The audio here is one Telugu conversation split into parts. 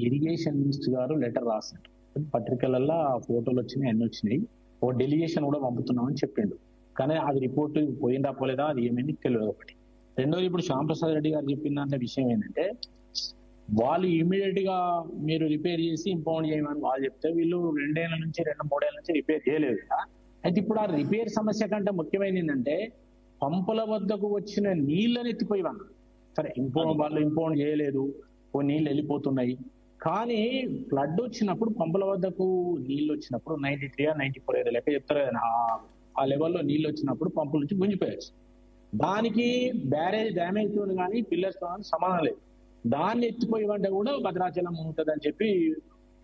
ఇరిగేషన్ మినిస్టర్ గారు లెటర్ రాశారు, పత్రికలలో ఆ ఫోటోలు వచ్చినాయి, అన్ని వచ్చినాయి. ఓ డెలిగేషన్ కూడా పంపుతున్నామని చెప్పిండు. కానీ అది రిపోర్ట్ పోయిందా పోలేదా అది ఏమైంది తెలియదు. ఒకటి. రెండోది, ఇప్పుడు శ్యాంప్రసాద్ రెడ్డి గారు చెప్పిన దాంట్లో విషయం ఏంటంటే, వాళ్ళు ఇమీడియట్ గా మీరు రిపేర్ చేసి ఇంపౌండ్ చేయమని వాళ్ళు చెప్తే, వీళ్ళు 2 ఏళ్ల నుంచి 2-3 ఏళ్ల నుంచి రిపేర్ చేయలేదు కదా. అయితే ఇప్పుడు ఆ రిపేర్ సమస్య కంటే ముఖ్యమైనది ఏంటంటే, పంపుల వద్దకు వచ్చిన నీళ్ళని ఎత్తిపోయి అన్నారు. సరే, వాళ్ళు ఇంపౌండ్ చేయలేదు, ఓ నీళ్ళు వెళ్ళిపోతున్నాయి. కానీ ఫ్లడ్ వచ్చినప్పుడు పంపుల వద్దకు నీళ్ళు వచ్చినప్పుడు 93 or 94 ఏదో లెక్క చెప్తారు కదా, ఆ లెవెల్లో నీళ్ళు వచ్చినప్పుడు పంపుల నుంచి గుంజిపోయచ్చు. దానికి బ్యారేజ్ డ్యామేజ్ తో కానీ పిల్లర్స్ తో కానీ సంబంధం లేదు. దాన్ని ఎత్తిపోయివంటే కూడా భద్రాచలం ఉంటుంది అని చెప్పి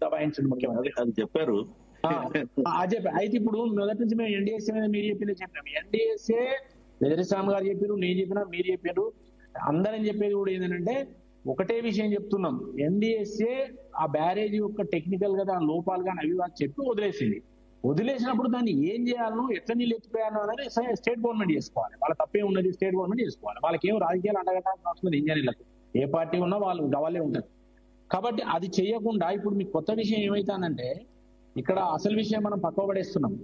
దబాయించండి ముఖ్యమంత్రి. అది చెప్పారు. అయితే ఇప్పుడు మొదటి నుంచి మేము ఎన్డీఎస్ఏ మీద మీరు చెప్పింది చెప్పినాం. ఎన్డీఎస్ఏ వెదరిస్వామి గారు చెప్పారు, నేను చెప్పినా, మీరు చెప్పారు, అందరం చెప్పేది కూడా ఏంటంటే ఒకటే విషయం చెప్తున్నాం. ఎన్డీఎస్ఏ ఆ బ్యారేజ్ యొక్క టెక్నికల్ గా దాని లోపాలు కానీ అవి చెప్పి వదిలేసింది. వదిలేసినప్పుడు దాన్ని ఏం చేయాలనో, ఎట్లా నీళ్ళు ఎత్తిపోయానో అనేది స్టేట్ గవర్నమెంట్ చేసుకోవాలి. వాళ్ళ తప్పే ఉన్నది, స్టేట్ గవర్నమెంట్ చేసుకోవాలి. వాళ్ళకి ఏం రాజకీయాలు అంటగట్టాల్సిన అవసరం లేదు. ఇంజనీర్లకు ఏ పార్టీ ఉన్నా వాళ్ళు గవాలే ఉంటారు. కాబట్టి అది చేయకుండా ఇప్పుడు మీకు కొత్త విషయం ఏమైతుందంటే, ఇక్కడ అసలు విషయం మనం పక్కవ పడేస్తున్నాం.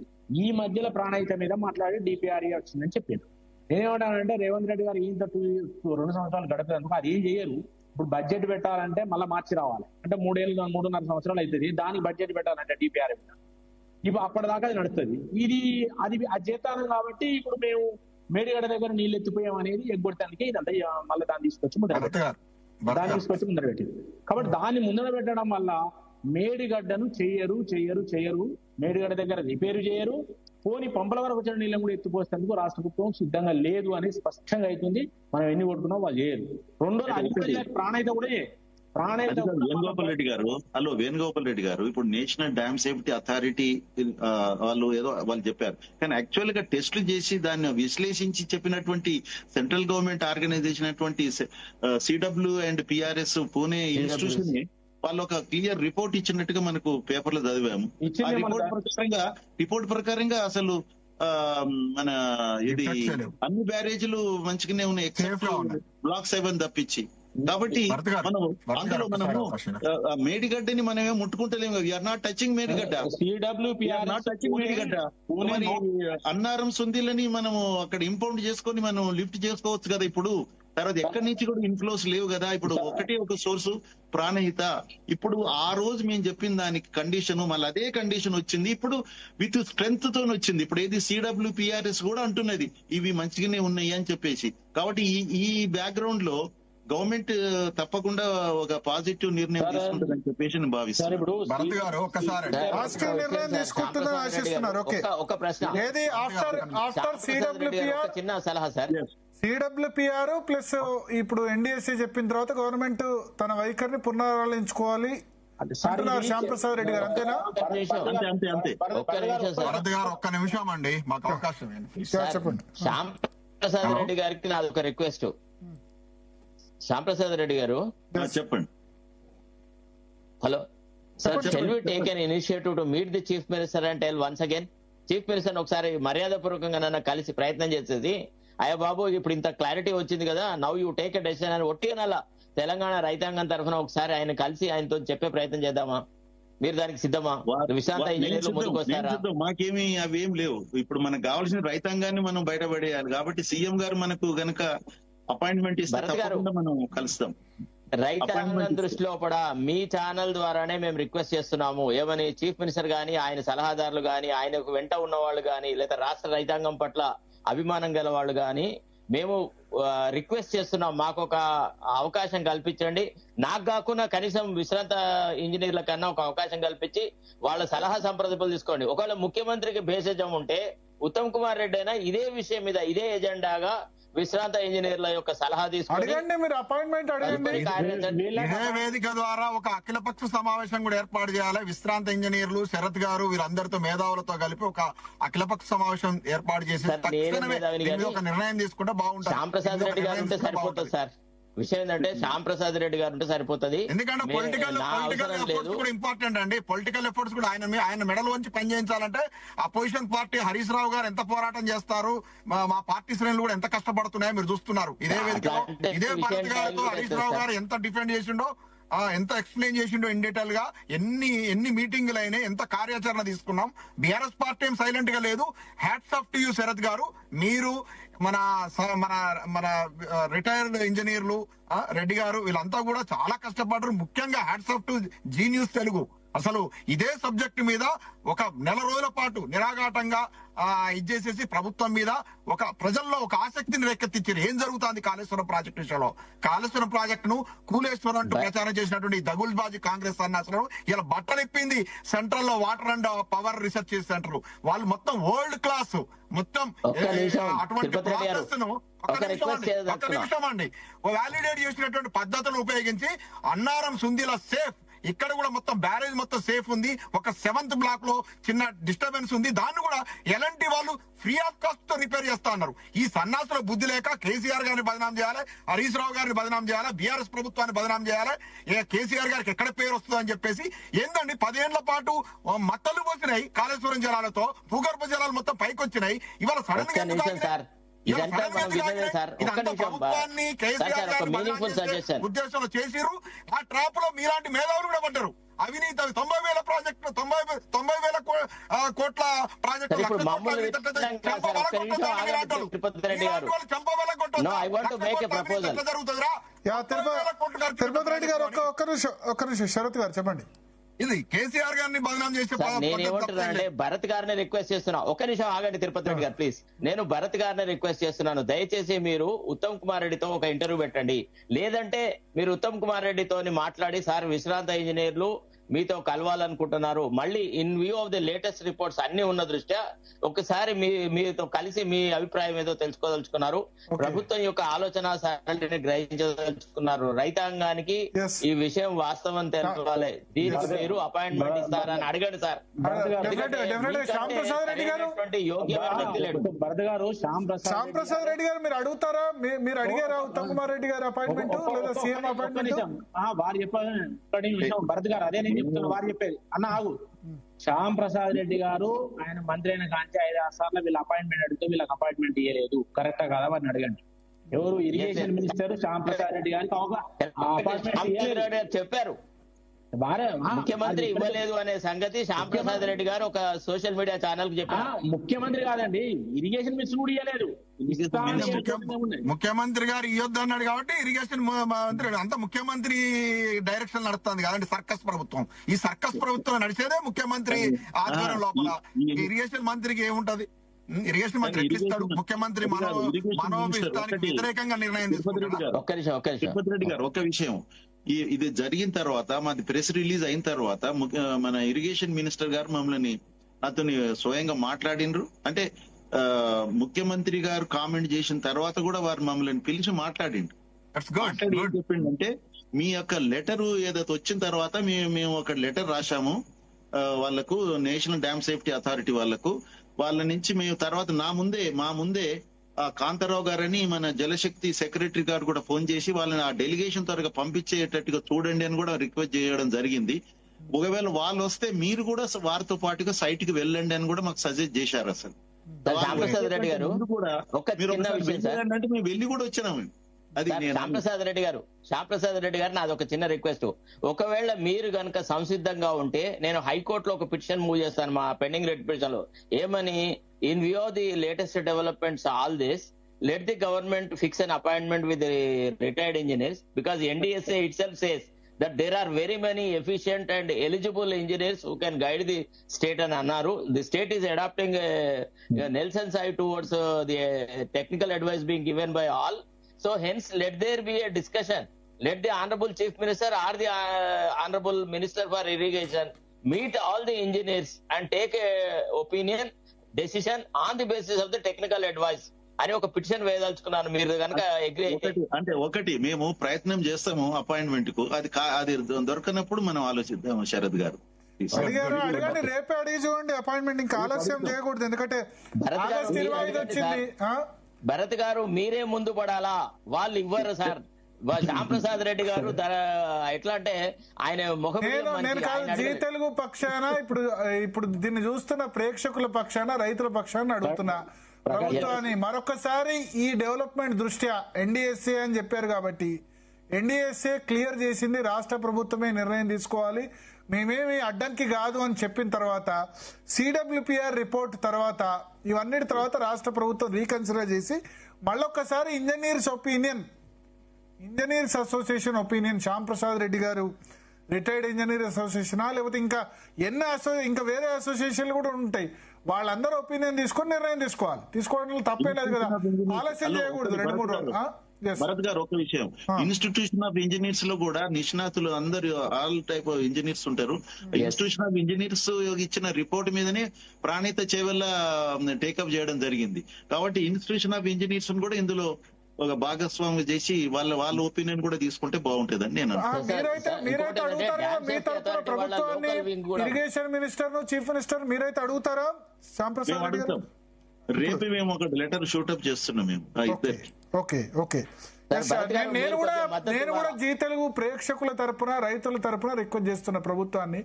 ఈ మధ్యలో ప్రాణహిత మీద మాట్లాడి డిపిఆర్ఏ వచ్చిందని చెప్పారు. నేనేమంటానంటే, రేవంత్ రెడ్డి గారు ఇంత 2 సంవత్సరాలు గడిపేందుకు అది ఏం చేయరు. ఇప్పుడు బడ్జెట్ పెట్టాలంటే మళ్ళీ మార్చి రావాలి అంటే 3-3.5 సంవత్సరాలు అవుతుంది. దానికి బడ్జెట్ పెట్టాలంటే డిపిఆర్ఏ మీద ఇప్పుడు అప్పటిదాకా అది నడుస్తుంది. అది చేస్తాను కాబట్టి ఇప్పుడు మేము మేడిగడ్డ దగ్గర నీళ్ళు ఎత్తిపోయాం అనేది ఎగ్గొట్టడానికి ఇదంతా మళ్ళీ దాన్ని తీసుకొచ్చి ముందర పెట్టింది. కాబట్టి దాన్ని ముందర పెట్టడం వల్ల మేడిగడ్డను చెయ్యరు. మేడిగడ్డ దగ్గర రిపేరు చేయరు. పోని పంపల వరకు వచ్చిన నీళ్ళని కూడా ఎత్తిపోసేందుకు రాష్ట్ర ప్రభుత్వం సిద్ధంగా లేదు అనేది స్పష్టంగా అవుతుంది. మనం ఎన్ని కొట్టుకున్నా వాళ్ళు చేయరు. రెండోది, అది ప్రాణహిత కూడా వేణుగోపాల్ రెడ్డి గారు ఇప్పుడు నేషనల్ డ్యామ్ సేఫ్టీ అథారిటీ వాళ్ళు చెప్పారు. కానీ యాక్చువల్ గా టెస్టులు చేసి దాన్ని విశ్లేషించి చెప్పినటువంటి సెంట్రల్ గవర్నమెంట్ ఆర్గనైజేషన్ అయినటువంటి CW and PRS Pune institution వాళ్ళు ఒక క్లియర్ రిపోర్ట్ ఇచ్చినట్టుగా మనకు పేపర్లో చదివాము. ఆ రిపోర్ట్ ప్రకారంగా అసలు మన ఇది అన్ని బ్యారేజీలు మంచిగానే ఉన్నాయి, ఎక్సెప్ట్ బ్లాక్ 7 తప్పించి. కాబట్టి మనము మేడిగడ్డని మనమే ముట్టుకుంటలేము. We're not touching Medigadda. Annaram సుందిలని మనము అక్కడ ఇంపౌండ్ చేసుకొని మనం లిఫ్ట్ చేసుకోవచ్చు కదా ఇప్పుడు. తర్వాత ఎక్కడి నుంచి కూడా ఇన్ఫ్లోస్ లేవు కదా. ఇప్పుడు ఒక సోర్సు ప్రాణహిత. ఇప్పుడు ఆ రోజు మేము చెప్పిన దానికి కండిషన్ మళ్ళీ అదే కండిషన్ వచ్చింది. ఇప్పుడు విత్ స్ట్రెంగ్త్ తో వచ్చింది. ఇప్పుడు ఏది సిడబ్ల్యూపిఆర్ఎస్ కూడా అంటున్నది ఇవి మంచిగానే ఉన్నాయి అని చెప్పేసి. కాబట్టి ఈ బ్యాక్గ్రౌండ్ లో గవర్నమెంట్ తప్పకుండా ఒక పాజిటివ్ నిర్ణయం తీసుకుంటుందని చెప్పేసి నేను భావిస్తాను. ఇప్పుడు భరత్ గారు ఒక్కసారి పాజిటివ్ నిర్ణయం తీసుకుంటుందని ఆశిస్తున్నారు. ఒక ప్రశ్న, ఏది ఆఫ్టర్ సిడబ్ల్యూపిఆర్ చిన్న సలహా సార్. సిడబ్ల్యూపిఆర్ ప్లస్ ఇప్పుడు ఎన్డీఎస్ఏ చెప్పిన తర్వాత గవర్నమెంట్ తన వైఖరిని పునరాలోచించుకోవాలి అంటున్నారు శ్యాంప్రసాద్ రెడ్డి గారు. అంతేనా? భరత్ గారు ఒక్క నిమిషం అండి, మాకు అవకాశం చెప్పండి. శ్యాంప్రసాద్ రెడ్డి గారికి నాది ఒక రిక్వెస్ట్. శ్యాంప్రసాద్ రెడ్డి గారు చెప్పండి. Hello sir, can we take an initiative to meet the chief minister and tell once again chief minister ఒకసారి మర్యాదపూర్వకంగా నన్ను కలిసి ప్రయత్నం చేసేది, అయ్యా బాబు ఇప్పుడు ఇంత క్లారిటీ వచ్చింది కదా, now you take a decision అని ఒట్టిగా తెలంగాణ రైతాంగం తరఫున ఒకసారి ఆయన కలిసి ఆయనతో చెప్పే ప్రయత్నం చేద్దామా? మీరు దానికి సిద్ధమా? విశ్రాంత ఇంజనీర్లు ముందుకు వస్తారా? మాకేమి అవేం లేవు. ఇప్పుడు మనకు కావాల్సిన రైతాంగాన్ని మనం బయటపడేయాలి. కాబట్టి సీఎం గారు మనకు గనక అపాయింట్మెంట్ ఇస్తే మనం కలుస్తాం. రైతాంగం దృష్టిలో కూడా మీ ఛానల్ ద్వారానే మేము రిక్వెస్ట్ చేస్తున్నాము. ఏమని చీఫ్ మినిస్టర్ గాని, ఆయన సలహాదారులు గాని, ఆయనకు వెంట ఉన్న వాళ్ళు గాని, లేదా రాష్ట్ర రైతాంగం పట్ల అభిమానం గల వాళ్ళు గాని మేము రిక్వెస్ట్ చేస్తున్నాం, మాకు ఒక అవకాశం కల్పించండి. నాకు కాకుండా కనీసం విశ్రాంత ఇంజనీర్ల కన్నా ఒక అవకాశం కల్పించి వాళ్ళ సలహా సంప్రదింపులు తీసుకోండి. ఒకవేళ ముఖ్యమంత్రికి భేషజం ఉంటే ఉత్తమ్ కుమార్ రెడ్డి అయినా ఇదే విషయం మీద ఇదే ఎజెండాగా విశ్రాంత ఇంజనీర్ల యొక్క సలహా తీసుకొని మీరు అపాయింట్మెంట్ అడగండి. ఇదే వేదిక ద్వారా ఒక అఖిలపక్ష సమావేశం కూడా ఏర్పాటు చేయాలి. విశ్రాంత ఇంజనీర్లు, శరత్ గారు, వీరందరితో మేధావులతో కలిపి ఒక అఖిలపక్ష సమావేశం ఏర్పాటు చేసి ఒక నిర్ణయం తీసుకుంటే బాగుంటుంది. శ్యాంప్రసాద్ రెడ్డి గారు ఉంటే సరిపోతుంది సార్. విషయం ఏంటంటే శ్యాంప్రసాద్ రెడ్డి గారు ఉంటే సరిపోతుంది. ఎందుకంటే పొలిటికల్ ఎఫర్ట్స్ కూడా ఇంపార్టెంట్ అండి. పొలిటికల్ ఎఫర్ట్స్ కూడా ఆయన మెడల్ వంచి పనిచేయించాలంటే అపోజిషన్ పార్టీ హరీష్ రావు గారు ఎంత పోరాటం చేస్తారు, మా పార్టీ శ్రేణులు కూడా ఎంత కష్టపడుతున్నాయో మీరు చూస్తున్నారు. ఇదే వేదికలో ఇదే భరత్ గారితో హరీష్ రావు గారు ఎంత డిఫెండ్ చేసిండో ఎంత ఎక్స్ప్లెయిన్ చేసిండో ఇన్ డీటెయిల్ గా, ఎన్ని మీటింగ్లు అయినాయి, ఎంత కార్యాచరణ తీసుకున్నాం. బీఆర్ఎస్ పార్టీ ఏం సైలెంట్ గా లేదు. Hats off to you Sharath గారు. మీరు మన మన మన రిటైర్డ్ ఇంజనీర్లు రెడ్డి గారు వీళ్ళంతా కూడా చాలా కష్టపడ్డారు. ముఖ్యంగా hats off to Zee News Telugu. అసలు ఇదే సబ్జెక్ట్ మీద ఒక నెల రోజుల పాటు నిరాఘాటంగా ఇచ్చేసేసి ప్రభుత్వం మీద ఒక ప్రజల్లో ఒక ఆసక్తిని రేకెత్తించారు. ఏం జరుగుతుంది కాళేశ్వరం ప్రాజెక్టు విషయంలో. కాళేశ్వరం ప్రాజెక్టును కూలేశ్వరం అంటూ ప్రచారం చేసినటువంటి దగుల్బాజీ కాంగ్రెస్ సన్నాసులు ఇలా బట్టలిప్పింది సెంట్రల్ లో water and power research centre. వాళ్ళు మొత్తం వరల్డ్ క్లాస్ మొత్తం అటువంటి ప్రాసెస్ ను ఒక్క నిమిషం అండి వ్యాలిడేట్ చేసినటువంటి పద్ధతులను ఉపయోగించి అన్నారం సుందిల సేఫ్, ఇక్కడ కూడా మొత్తం బ్యారేజ్ మొత్తం సేఫ్ ఉంది. ఒక 7th బ్లాక్ లో చిన్న డిస్టర్బెన్స్ ఉంది, దాన్ని కూడా ఎలాంటి వాళ్ళు ఫ్రీ ఆఫ్ కాస్ట్ తో రిపేర్ చేస్తా అన్నారు. ఈ సన్నాసుల బుద్ధి లేక కేసీఆర్ గారిని బదనాం చేయాలి, హరీష్ రావు గారిని బదనాం చేయాలి, బీఆర్ఎస్ ప్రభుత్వాన్ని బదనాం చేయాలి. కేసీఆర్ గారికి ఎక్కడ పేరు వస్తుందని చెప్పేసి ఏందండి 10 ఏళ్ల పాటు మత్తలు పోసినాయి కాళేశ్వరం జలాలతో, భూగర్భ జలాలు మొత్తం పైకి వచ్చినాయి. ఇవాళ సడన్ గా ఉద్దేశంలో చేసిరు. ఆ ట్రాప్ లో మీలాంటి మేధావులు కూడా పడ్డారు. అవినీతి 90,000 ప్రాజెక్టులు 90,000 కోట్ల ప్రాజెక్టులు జరుగుతుందిరా. తిరుపతి రెడ్డి గారు ఒక్క నిమిషం శరత్ గారు చెప్పండి. ఇది కేసీఆర్ గారిని బదనాం చేసే నేనేమంటున్నానంటే భరత్ గారిని రిక్వెస్ట్ చేస్తున్నా. ఒక్క నిమిషం ఆగండి తిరుపతి రెడ్డి గారు ప్లీజ్. నేను భరత్ గారిని రిక్వెస్ట్ చేస్తున్నాను, దయచేసి మీరు ఉత్తమ్ కుమార్ రెడ్డితో ఒక ఇంటర్వ్యూ పెట్టండి. లేదంటే మీరు ఉత్తమ్ కుమార్ రెడ్డితో మాట్లాడి సార్ విశ్రాంత ఇంజనీర్లు మీతో కలవాలనుకుంటున్నారు, మళ్ళీ in view of the latest reports అన్ని ఉన్న దృష్ట్యా ఒకసారి మీతో కలిసి మీ అభిప్రాయం ఏదో తెలుసుకోదలుచుకున్నారు, ప్రభుత్వం యొక్క ఆలోచన సరళిని గ్రహించదలుచుకున్నారు, రైతాంగానికి ఈ విషయం వాస్తవం తెలవాలి, దీనికి మీరు అపాయింట్మెంట్ ఇస్తారని అడగండి సార్. యోగ్యమైన వ్యక్తి లేడు. భరత్ గారు శ్యామ్ ప్రసాద్ రెడ్డి గారు మీరు అడుగుతారా? మీరు అడిగారా ఉత్తమ్ కుమార్ రెడ్డి గారు అపాయింట్మెంట్ లేదా సీఎం అపాయింట్మెంట్? వారు చెప్పారు భరత్ గారు, అదే నేను చెప్తున్నా. వారు చెప్పేది అన్న ఆగు. శ్యామ్ ప్రసాద్ రెడ్డి గారు ఆయన మంత్రి అయిన కాంచి 5-6 సార్లు వీళ్ళ అపాయింట్మెంట్ అడిగితే వీళ్ళకి అపాయింట్మెంట్ ఇవ్వలేదు, కరెక్టా కాదా వారిని అడగండి. ఎవరు ఇరిగేషన్ మినిస్టర్ శ్యామ్ ప్రసాద్ రెడ్డి గారికి చెప్పారు, ముఖ్యమంత్రి ఇవ్వలేదు అనే సంగతి శ్యామ్ ప్రసాద్ రెడ్డి గారు ఒక సోషల్ మీడియా ఛానల్ కు చెప్పారు. ముఖ్యమంత్రి కాదండి, ఇరిగేషన్ మినిస్టర్ కూడా ఇవ్వలేదు. ముఖ్యమంత్రి గారు ఇవ్వద్దు అన్నాడు కాబట్టి ఇరిగేషన్ మంత్రి అంతా ముఖ్యమంత్రి డైరెక్షన్ నడుస్తుంది కదండి సర్కస్ ప్రభుత్వం. ఈ సర్కస్ ప్రభుత్వం నడిచేదే ముఖ్యమంత్రి ఆధ్వర్యం లోపల. ఇరిగేషన్ మంత్రికి ఏముంటది? ఇరిగేషన్ మంత్రి ఎట్లిస్తాడు? ముఖ్యమంత్రి మనోభిష్టానికి వ్యతిరేకంగా నిర్ణయం తీసుకుంటాడు. తిరుపతి రెడ్డి గారు ఒక విషయం, ఇది జరిగిన తర్వాత మాది ప్రెస్ రిలీజ్ అయిన తర్వాత మన ఇరిగేషన్ మినిస్టర్ గారు మమ్మల్ని అతని స్వయంగా మాట్లాడినరు. అంటే ముఖ్యమంత్రి గారు కామెంట్ చేసిన తర్వాత కూడా వారు మమ్మల్ని పిలిచి మాట్లాడిండ్రు. చెప్పిండంటే మీ యొక్క లెటర్ ఏదైతే వచ్చిన తర్వాత మేము ఒక లెటర్ రాశాము వాళ్లకు, నేషనల్ డ్యామ్ సేఫ్టీ అథారిటీ వాళ్ళ నుంచి మేము తర్వాత మా ముందే కాంతారావు గారని మన జలశక్తి సెక్రటరీ గారు కూడా ఫోన్ చేసి వాళ్ళని ఆ డెలిగేషన్ త్వరగా పంపించేటట్టుగా చూడండి అని కూడా రిక్వెస్ట్ చేయడం జరిగింది. ఒకవేళ వాళ్ళు వస్తే మీరు కూడా వారితో పాటుగా సైట్ కి వెళ్ళండి అని కూడా మాకు సజెస్ట్ చేశారు. అసలు అంటే మేము వెళ్ళి కూడా వచ్చినాము. అది శ్యాంప్రసాద్ రెడ్డి గారు నాది ఒక చిన్న రిక్వెస్ట్, ఒకవేళ మీరు గనక సంసిద్ధంగా ఉంటే నేను హైకోర్టులో ఒక పిటిషన్ మూవ్ చేస్తాను మా పెండింగ్ రెడ్ పిటిషన్ లో. ఏమని, in view of the latest developments all this, let the government fix an appointment with the retired engineers, because NDSA itself says that there are very many efficient and eligible engineers who can guide the state and annaru. The state is adopting a Nelson side towards the technical advice being given by all. So hence let there be a discussion. Let the Honorable Chief Minister or the Honorable Minister for Irrigation meet all the engineers and take a opinion, decision on the basis of the technical advice అని ఒక పిటిషన్ వేయదలుచుకున్నాను. మీరు కనుక అగ్రీ అంటే ఒకటి మేము ప్రయత్నం చేస్తాము అపాయింట్మెంట్ కు, అది దొరకనప్పుడు మనం ఆలోచిద్దాము. శరత్ గారు అడగండి, రేపే అడిగి చూడండి అపాయింట్మెంట్, ఇంకా ఆలస్యం చేయకూడదు. ఎందుకంటే భరత్ గారు మీరే ముందు పడాలా, వాళ్ళు ఇవ్వరు సార్. శ్యాంప్రసాద్ రెడ్డి గారు ఎట్లా అంటే ఆయన ముఖం, నేను కాదు జీ తెలుగు పక్షాన ఇప్పుడు దీన్ని చూస్తున్న ప్రేక్షకుల పక్షాన రైతుల పక్షాన అడుగుతున్నా ప్రభుత్వాన్ని మరొకసారి ఈ డెవలప్మెంట్ దృష్ట్యా ఎన్డీఎస్ఏ అని చెప్పారు కాబట్టి ఎన్డీఎస్ఏ క్లియర్ చేసింది, రాష్ట్ర ప్రభుత్వమే నిర్ణయం తీసుకోవాలి, మేమేమి అడ్డంకి కాదు అని చెప్పిన తర్వాత సిడబ్ల్యూపీఆర్ రిపోర్ట్ తర్వాత ఇవన్నిటి తర్వాత రాష్ట్ర ప్రభుత్వం రీకన్సిడర్ చేసి మళ్ళొక్కసారి engineers association opinion, Shyam Prasad Reddy గారు రిటైర్డ్ ఇంజనీర్ అసోసియేషనా లేకపోతే ఇంకా వేరే అసోసియేషన్లు కూడా ఉంటాయి, వాళ్ళందరూ ఒపీనియన్ తీసుకొని నిర్ణయం తీసుకోవడంలో తప్పే లేదు కదా, ఆలస్యం చేయకూడదు 2-3 రోజులు. భరత్ గారు ఒక విషయం, ఇన్స్టిట్యూషన్ ఆఫ్ ఇంజనీర్స్ లో కూడా నిష్ణాతులు అందరు ఆల్ టైప్ ఆఫ్ ఇంజనీర్స్ ఉంటారు. ఇన్స్టిట్యూషన్ ఆఫ్ ఇంజనీర్స్ ఇచ్చిన రిపోర్ట్ మీదనే ప్రాణిత చేవల్ల టేకప్ చేయడం జరిగింది. కాబట్టి ఇన్స్టిట్యూషన్ ఆఫ్ ఇంజనీర్స్ కూడా ఇందులో ఒక భాగస్వామి చేసి వాళ్ళ ఒపీనియన్ కూడా తీసుకుంటే బాగుంటుందని నేను ఇరిగేషన్ మినిస్టర్, చీఫ్ మినిస్టర్ మీరైతే అడుగుతారా? శ్యామ్ ప్రసాద్ రెడ్డి గారు రేపు మేము ఒక లెటర్ షూటప్ చేస్తున్నాం మేము. ఓకే. నేను కూడా జీ తెలుగు ప్రేక్షకుల తరపున, రైతుల తరపున రిక్వెస్ట్ చేస్తున్న ప్రభుత్వాన్ని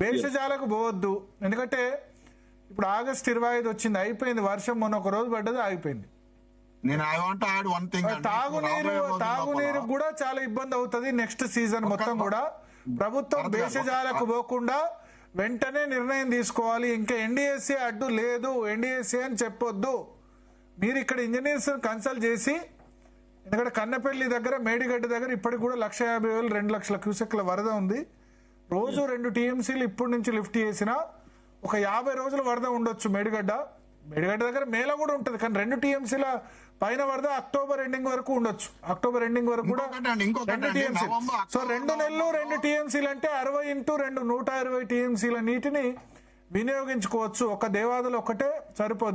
భేషజాలకు పోవద్దు. ఎందుకంటే ఇప్పుడు ఆగస్టు 25 వచ్చింది, అయిపోయింది. వర్షం మొన్న ఒక రోజు పడ్డది, ఆగిపోయింది. తాగునీరు కూడా చాలా ఇబ్బంది అవుతుంది నెక్స్ట్ సీజన్ మొత్తం కూడా. ప్రభుత్వం భేషజాలకు పోకుండా వెంటనే నిర్ణయం తీసుకోవాలి. ఇంకా ఎన్డీఎస్ఏ అడ్డు లేదు, ఎన్డీఎస్ఏ అని చెప్పొద్దు. మీరు ఇక్కడ ఇంజనీర్స్ కన్సల్ట్ చేసి, ఎందుకంటే కన్నపల్లి దగ్గర, మేడిగడ్డ దగ్గర ఇప్పటికి కూడా 1,50,000 2 లక్షల క్యూసెక్ల వరద ఉంది. రోజు 2 టీఎంసీలు ఇప్పటి నుంచి లిఫ్ట్ చేసినా ఒక 50 రోజుల వరద ఉండొచ్చు. మేడిగడ్డ దగ్గర మేళ కూడా ఉంటుంది, కానీ 2 టీఎంసీల పైన వరద అక్టోబర్ ఎండింగ్ వరకు ఉండొచ్చు. అక్టోబర్ ఎండింగ్ వరకు కూడా 2 టీఎంసీ. సో 2 నెలలు 2 టీఎంసీలు అంటే 60 × 2 120 టీఎంసీల నీటిని వినియోగించుకోవచ్చు. ఒక దేవాదులు ఒక్కటే సరిపోదు.